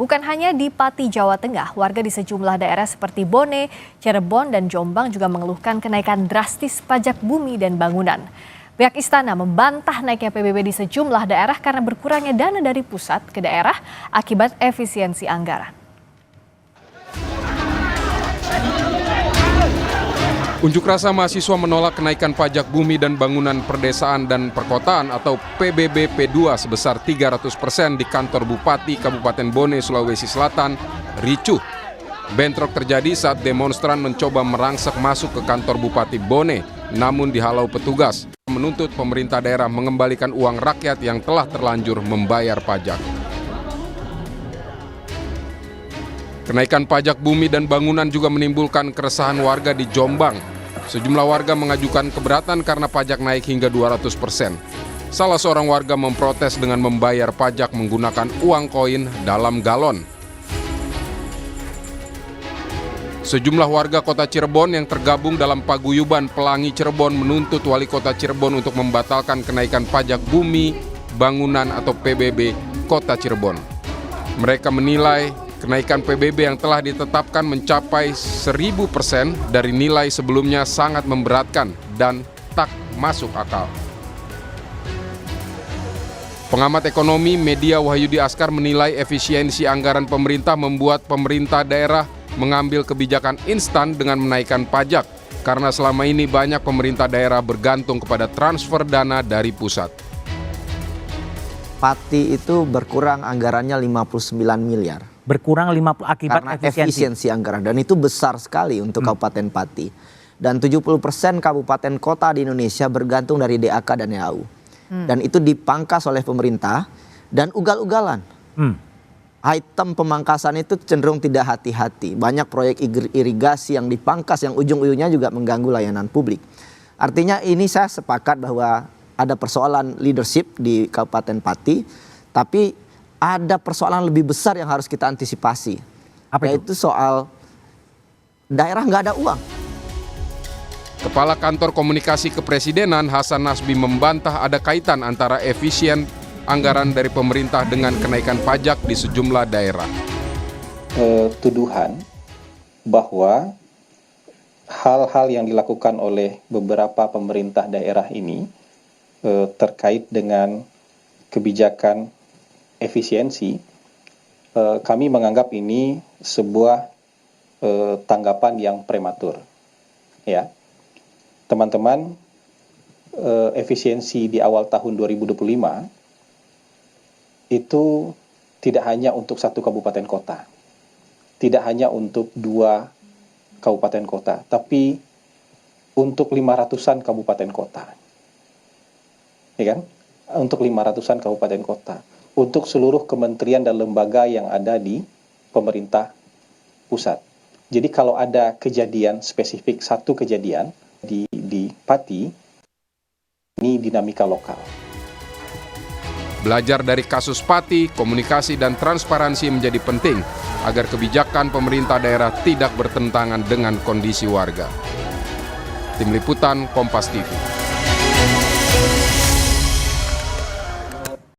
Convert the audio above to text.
Bukan hanya di Pati, Jawa Tengah, warga di sejumlah daerah seperti Bone, Cirebon, dan Jombang juga mengeluhkan kenaikan drastis pajak bumi dan bangunan. Pihak istana membantah naiknya PBB di sejumlah daerah karena berkurangnya dana dari pusat ke daerah akibat efisiensi anggaran. Unjuk rasa mahasiswa menolak kenaikan pajak bumi dan bangunan perdesaan dan perkotaan atau PBB P2 sebesar 300% di kantor Bupati Kabupaten Bone, Sulawesi Selatan, ricuh. Bentrok terjadi saat demonstran mencoba merangsek masuk ke kantor Bupati Bone, namun dihalau petugas, menuntut pemerintah daerah mengembalikan uang rakyat yang telah terlanjur membayar pajak. Kenaikan pajak bumi dan bangunan juga menimbulkan keresahan warga di Jombang. Sejumlah warga mengajukan keberatan karena pajak naik hingga 200%. Salah seorang warga memprotes dengan membayar pajak menggunakan uang koin dalam galon. Sejumlah warga kota Cirebon yang tergabung dalam paguyuban Pelangi Cirebon menuntut wali kota Cirebon untuk membatalkan kenaikan pajak bumi, bangunan atau PBB kota Cirebon. Mereka menilai kenaikan PBB yang telah ditetapkan mencapai 1000% dari nilai sebelumnya sangat memberatkan dan tak masuk akal. Pengamat ekonomi media Wahyudi Askar menilai efisiensi anggaran pemerintah membuat pemerintah daerah mengambil kebijakan instan dengan menaikkan pajak karena selama ini banyak pemerintah daerah bergantung kepada transfer dana dari pusat. Pati itu berkurang anggarannya 59 miliar. Berkurang 50 akibat karena efisiensi anggaran, dan itu besar sekali untuk Kabupaten Pati. Dan 70% kabupaten kota di Indonesia bergantung dari DAK dan EAU. Dan itu dipangkas oleh pemerintah dan ugal-ugalan. Item pemangkasan itu cenderung tidak hati-hati. Banyak proyek irigasi yang dipangkas yang ujung-ujungnya juga mengganggu layanan publik. Artinya ini saya sepakat bahwa ada persoalan leadership di Kabupaten Pati, tapi ada persoalan lebih besar yang harus kita antisipasi. Apa itu? Yaitu soal daerah nggak ada uang. Kepala Kantor Komunikasi Kepresidenan Hasan Nasbi membantah ada kaitan antara efisien anggaran dari pemerintah dengan kenaikan pajak di sejumlah daerah. Tuduhan bahwa hal-hal yang dilakukan oleh beberapa pemerintah daerah ini terkait dengan kebijakan efisiensi, kami menganggap ini sebuah tanggapan yang prematur. Ya, teman-teman, efisiensi di awal tahun 2025 itu tidak hanya untuk satu kabupaten kota, tidak hanya untuk 2 kabupaten kota, tapi untuk 500-an kabupaten kota, ya kan? Untuk 500-an kabupaten kota. Untuk seluruh kementerian dan lembaga yang ada di pemerintah pusat. Jadi kalau ada kejadian spesifik, satu kejadian di Pati, ini dinamika lokal. Belajar dari kasus Pati, komunikasi dan transparansi menjadi penting agar kebijakan pemerintah daerah tidak bertentangan dengan kondisi warga. Tim Liputan Kompas TV.